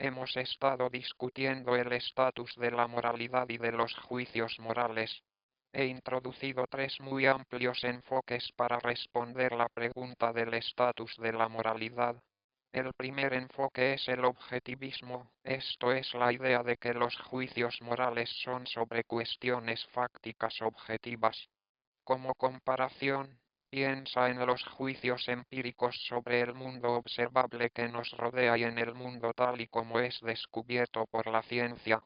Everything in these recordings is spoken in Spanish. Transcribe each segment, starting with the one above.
Hemos estado discutiendo el estatus de la moralidad y de los juicios morales. He introducido tres muy amplios enfoques para responder la pregunta del estatus de la moralidad. El primer enfoque es el objetivismo, esto es la idea de que los juicios morales son sobre cuestiones fácticas objetivas. Como comparación, piensa en los juicios empíricos sobre el mundo observable que nos rodea y en el mundo tal y como es descubierto por la ciencia.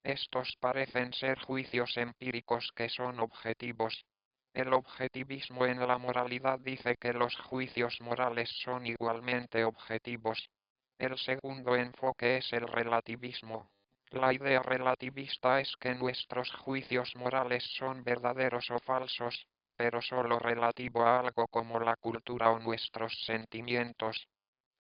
Estos parecen ser juicios empíricos que son objetivos. El objetivismo en la moralidad dice que los juicios morales son igualmente objetivos. El segundo enfoque es el relativismo. La idea relativista es que nuestros juicios morales son verdaderos o falsos, pero solo relativo a algo como la cultura o nuestros sentimientos.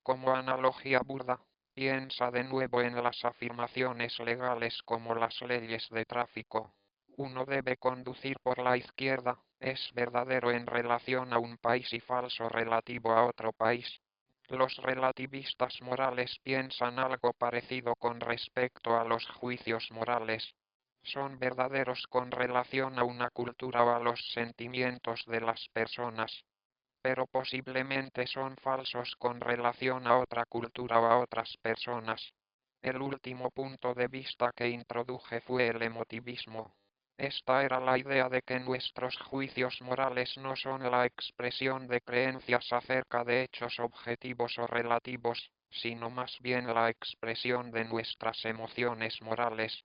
Como analogía burda, piensa de nuevo en las afirmaciones legales como las leyes de tráfico. Uno debe conducir por la izquierda, es verdadero en relación a un país y falso relativo a otro país. Los relativistas morales piensan algo parecido con respecto a los juicios morales. Son verdaderos con relación a una cultura o a los sentimientos de las personas, pero posiblemente son falsos con relación a otra cultura o a otras personas. El último punto de vista que introduje fue el emotivismo. Esta era la idea de que nuestros juicios morales no son la expresión de creencias acerca de hechos objetivos o relativos, sino más bien la expresión de nuestras emociones morales,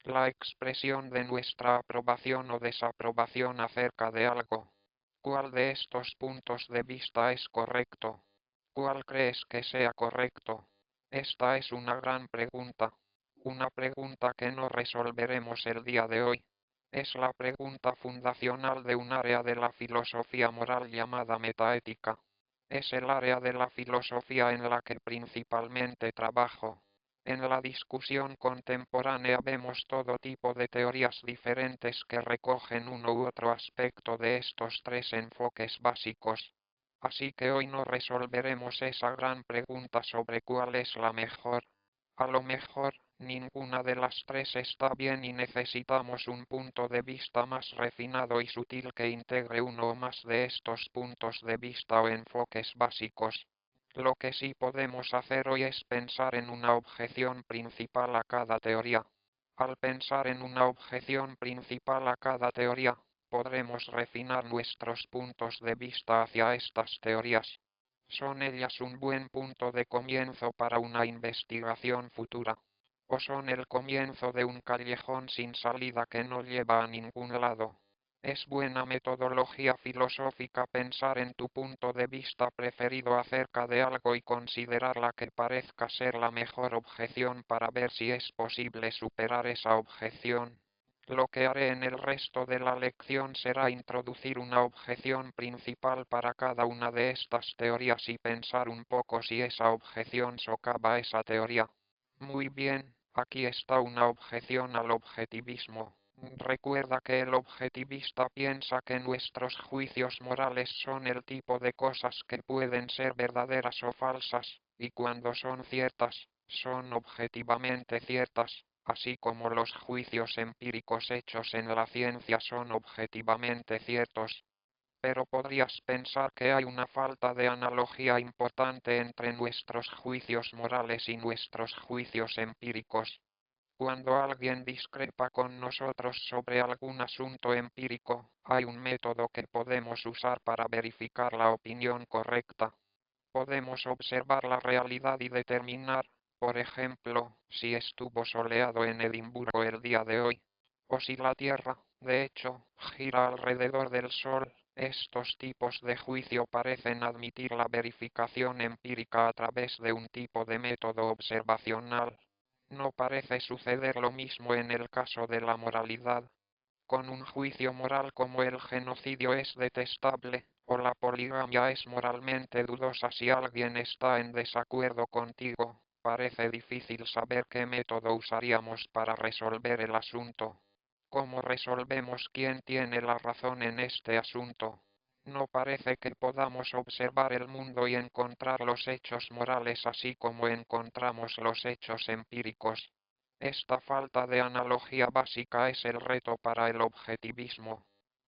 la expresión de nuestra aprobación o desaprobación acerca de algo. ¿Cuál de estos puntos de vista es correcto? ¿Cuál crees que sea correcto? Esta es una gran pregunta. Una pregunta que no resolveremos el día de hoy. Es la pregunta fundacional de un área de la filosofía moral llamada metaética. Es el área de la filosofía en la que principalmente trabajo. En la discusión contemporánea vemos todo tipo de teorías diferentes que recogen uno u otro aspecto de estos tres enfoques básicos. Así que hoy no resolveremos esa gran pregunta sobre cuál es la mejor. A lo mejor, ninguna de las tres está bien y necesitamos un punto de vista más refinado y sutil que integre uno o más de estos puntos de vista o enfoques básicos. Lo que sí podemos hacer hoy es pensar en una objeción principal a cada teoría. Al pensar en una objeción principal a cada teoría, podremos refinar nuestros puntos de vista hacia estas teorías. ¿Son ellas un buen punto de comienzo para una investigación futura? ¿O son el comienzo de un callejón sin salida que no lleva a ningún lado? Es buena metodología filosófica pensar en tu punto de vista preferido acerca de algo y considerar la que parezca ser la mejor objeción para ver si es posible superar esa objeción. Lo que haré en el resto de la lección será introducir una objeción principal para cada una de estas teorías y pensar un poco si esa objeción socava esa teoría. Muy bien, aquí está una objeción al objetivismo. Recuerda que el objetivista piensa que nuestros juicios morales son el tipo de cosas que pueden ser verdaderas o falsas, y cuando son ciertas, son objetivamente ciertas, así como los juicios empíricos hechos en la ciencia son objetivamente ciertos. Pero podrías pensar que hay una falta de analogía importante entre nuestros juicios morales y nuestros juicios empíricos. Cuando alguien discrepa con nosotros sobre algún asunto empírico, hay un método que podemos usar para verificar la opinión correcta. Podemos observar la realidad y determinar, por ejemplo, si estuvo soleado en Edimburgo el día de hoy, o si la Tierra, de hecho, gira alrededor del Sol. Estos tipos de juicio parecen admitir la verificación empírica a través de un tipo de método observacional. No parece suceder lo mismo en el caso de la moralidad. Con un juicio moral como el genocidio es detestable, o la poligamia es moralmente dudosa si alguien está en desacuerdo contigo, parece difícil saber qué método usaríamos para resolver el asunto. ¿Cómo resolvemos quién tiene la razón en este asunto? No parece que podamos observar el mundo y encontrar los hechos morales así como encontramos los hechos empíricos. Esta falta de analogía básica es el reto para el objetivismo.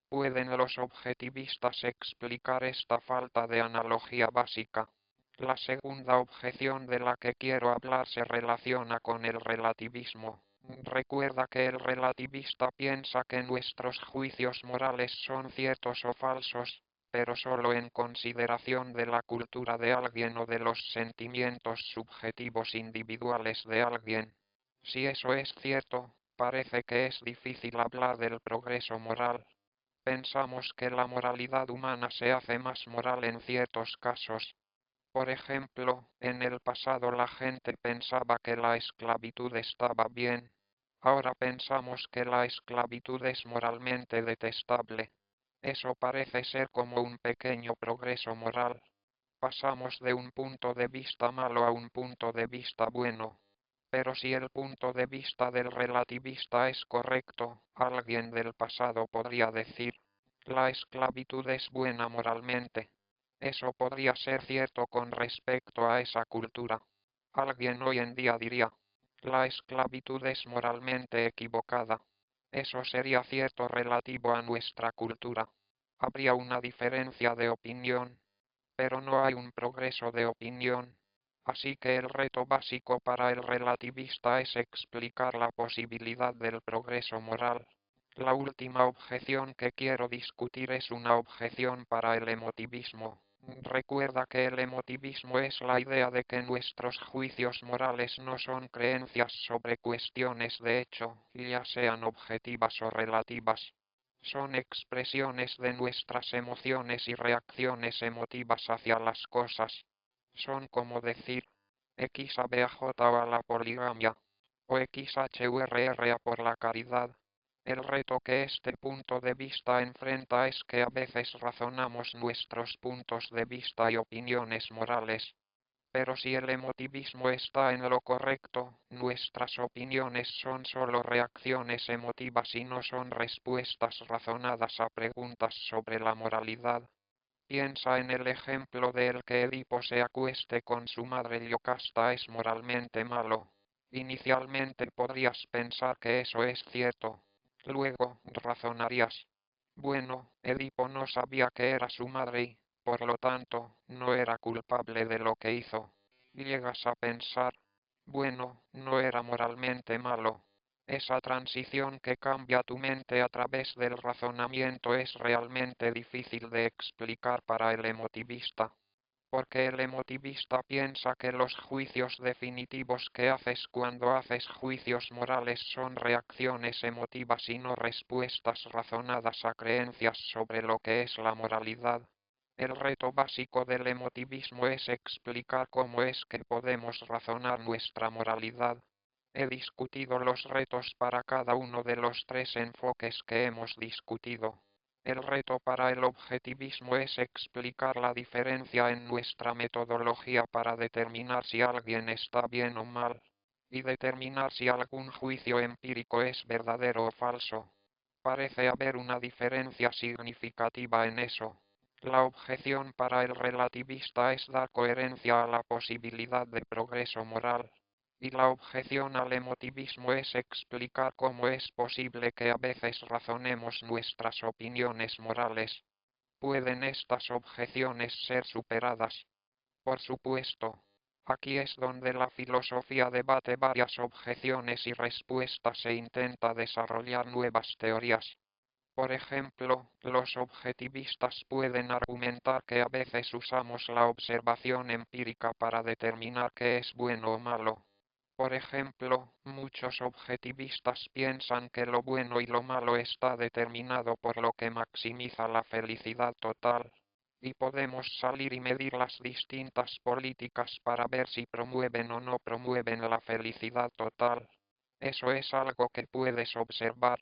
¿Pueden los objetivistas explicar esta falta de analogía básica? La segunda objeción de la que quiero hablar se relaciona con el relativismo. Recuerda que el relativista piensa que nuestros juicios morales son ciertos o falsos, pero solo en consideración de la cultura de alguien o de los sentimientos subjetivos individuales de alguien. Si eso es cierto, parece que es difícil hablar del progreso moral. Pensamos que la moralidad humana se hace más moral en ciertos casos. Por ejemplo, en el pasado la gente pensaba que la esclavitud estaba bien. Ahora pensamos que la esclavitud es moralmente detestable. Eso parece ser como un pequeño progreso moral. Pasamos de un punto de vista malo a un punto de vista bueno. Pero si el punto de vista del relativista es correcto, alguien del pasado podría decir, la esclavitud es buena moralmente. Eso podría ser cierto con respecto a esa cultura. Alguien hoy en día diría, la esclavitud es moralmente equivocada. Eso sería cierto relativo a nuestra cultura. Habría una diferencia de opinión, pero no hay un progreso de opinión. Así que el reto básico para el relativista es explicar la posibilidad del progreso moral. La última objeción que quiero discutir es una objeción para el emotivismo. Recuerda que el emotivismo es la idea de que nuestros juicios morales no son creencias sobre cuestiones de hecho, ya sean objetivas o relativas. Son expresiones de nuestras emociones y reacciones emotivas hacia las cosas. Son como decir X a B a J o a la poligamia, o X H U R R a por la caridad. El reto que este punto de vista enfrenta es que a veces razonamos nuestros puntos de vista y opiniones morales. Pero si el emotivismo está en lo correcto, nuestras opiniones son solo reacciones emotivas y no son respuestas razonadas a preguntas sobre la moralidad. Piensa en el ejemplo de el que Edipo se acueste con su madre Yocasta es moralmente malo. Inicialmente podrías pensar que eso es cierto. Luego, razonarías. Bueno, Edipo no sabía que era su madre y, por lo tanto, no era culpable de lo que hizo. Llegas a pensar, bueno, no era moralmente malo. Esa transición que cambia tu mente a través del razonamiento es realmente difícil de explicar para el emotivista, porque el emotivista piensa que los juicios definitivos que haces cuando haces juicios morales son reacciones emotivas y no respuestas razonadas a creencias sobre lo que es la moralidad. El reto básico del emotivismo es explicar cómo es que podemos razonar nuestra moralidad. He discutido los retos para cada uno de los tres enfoques que hemos discutido. El reto para el objetivismo es explicar la diferencia en nuestra metodología para determinar si alguien está bien o mal, y determinar si algún juicio empírico es verdadero o falso. Parece haber una diferencia significativa en eso. La objeción para el relativista es dar coherencia a la posibilidad de progreso moral. Y la objeción al emotivismo es explicar cómo es posible que a veces razonemos nuestras opiniones morales. ¿Pueden estas objeciones ser superadas? Por supuesto. Aquí es donde la filosofía debate varias objeciones y respuestas e intenta desarrollar nuevas teorías. Por ejemplo, los objetivistas pueden argumentar que a veces usamos la observación empírica para determinar qué es bueno o malo. Por ejemplo, muchos objetivistas piensan que lo bueno y lo malo está determinado por lo que maximiza la felicidad total, y podemos salir y medir las distintas políticas para ver si promueven o no promueven la felicidad total. Eso es algo que puedes observar.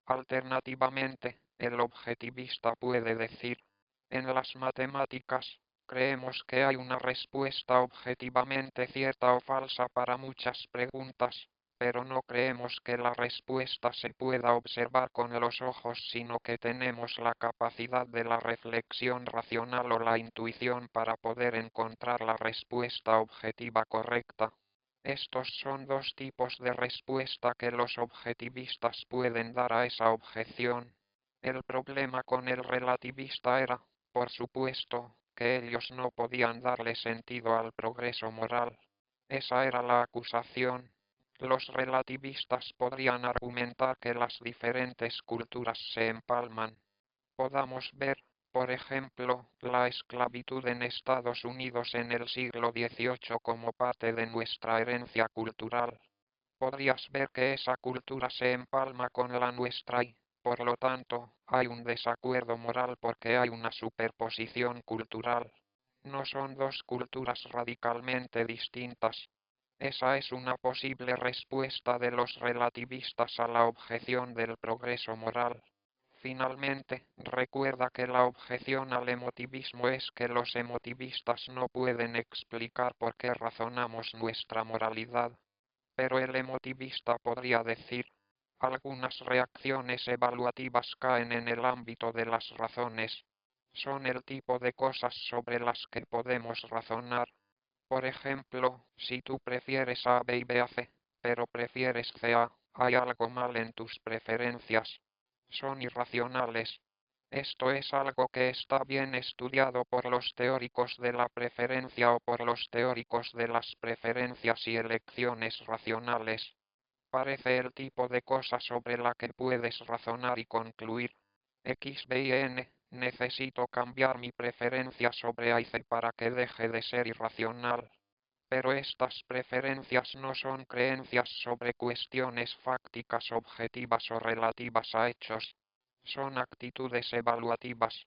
Alternativamente, el objetivista puede decir, en las matemáticas, creemos que hay una respuesta objetivamente cierta o falsa para muchas preguntas, pero no creemos que la respuesta se pueda observar con los ojos, sino que tenemos la capacidad de la reflexión racional o la intuición para poder encontrar la respuesta objetiva correcta. Estos son dos tipos de respuesta que los objetivistas pueden dar a esa objeción. El problema con el relativista era, por supuesto, que ellos no podían darle sentido al progreso moral. Esa era la acusación. Los relativistas podrían argumentar que las diferentes culturas se empalman. Podamos ver, por ejemplo, la esclavitud en Estados Unidos en el siglo XVIII como parte de nuestra herencia cultural. Podrías ver que esa cultura se empalma con la nuestra y, por lo tanto, hay un desacuerdo moral porque hay una superposición cultural. No son dos culturas radicalmente distintas. Esa es una posible respuesta de los relativistas a la objeción del progreso moral. Finalmente, recuerda que la objeción al emotivismo es que los emotivistas no pueden explicar por qué razonamos nuestra moralidad. Pero el emotivista podría decir, algunas reacciones evaluativas caen en el ámbito de las razones. Son el tipo de cosas sobre las que podemos razonar. Por ejemplo, si tú prefieres A, B y B a C, pero prefieres C a, hay algo mal en tus preferencias. Son irracionales. Esto es algo que está bien estudiado por los teóricos de la preferencia o por los teóricos de las preferencias y elecciones racionales. Parece el tipo de cosa sobre la que puedes razonar y concluir. X, B y N, necesito cambiar mi preferencia sobre A y C para que deje de ser irracional. Pero estas preferencias no son creencias sobre cuestiones fácticas objetivas o relativas a hechos. Son actitudes evaluativas.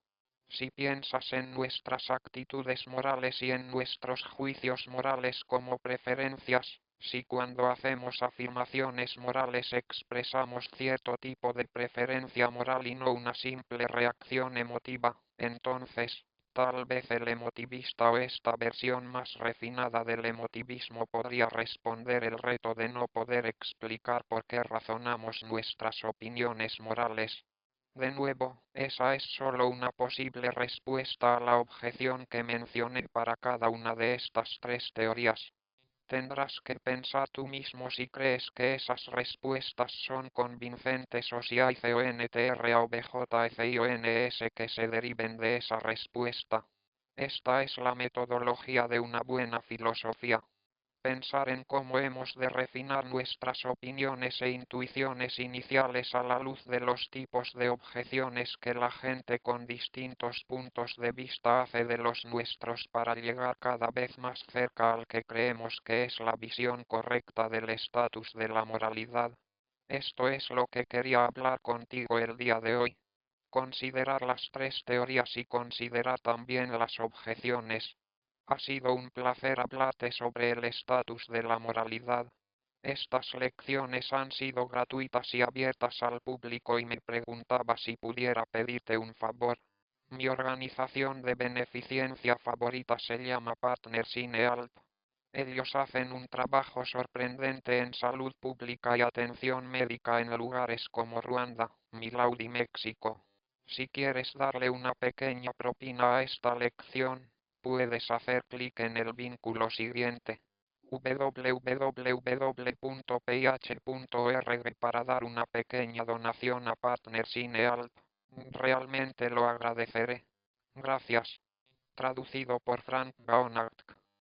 Si piensas en nuestras actitudes morales y en nuestros juicios morales como preferencias, si cuando hacemos afirmaciones morales expresamos cierto tipo de preferencia moral y no una simple reacción emotiva, entonces, tal vez el emotivista o esta versión más refinada del emotivismo podría responder el reto de no poder explicar por qué razonamos nuestras opiniones morales. De nuevo, esa es solo una posible respuesta a la objeción que mencioné para cada una de estas tres teorías. Tendrás que pensar tú mismo si crees que esas respuestas son convincentes o si hay CONTR o BJCIONS que se deriven de esa respuesta. Esta es la metodología de una buena filosofía. Pensar en cómo hemos de refinar nuestras opiniones e intuiciones iniciales a la luz de los tipos de objeciones que la gente con distintos puntos de vista hace de los nuestros para llegar cada vez más cerca al que creemos que es la visión correcta del estatus de la moralidad. Esto es lo que quería hablar contigo el día de hoy. Considerar las tres teorías y considerar también las objeciones. Ha sido un placer hablarte sobre el estatus de la moralidad. Estas lecciones han sido gratuitas y abiertas al público y me preguntaba si pudiera pedirte un favor. Mi organización de beneficencia favorita se llama Partners in Health. Ellos hacen un trabajo sorprendente en salud pública y atención médica en lugares como Ruanda, Milaud y México. Si quieres darle una pequeña propina a esta lección, puedes hacer clic en el vínculo siguiente, www.pih.org para dar una pequeña donación a Partners in Health. Realmente lo agradeceré. Gracias. Traducido por Frank Gaona.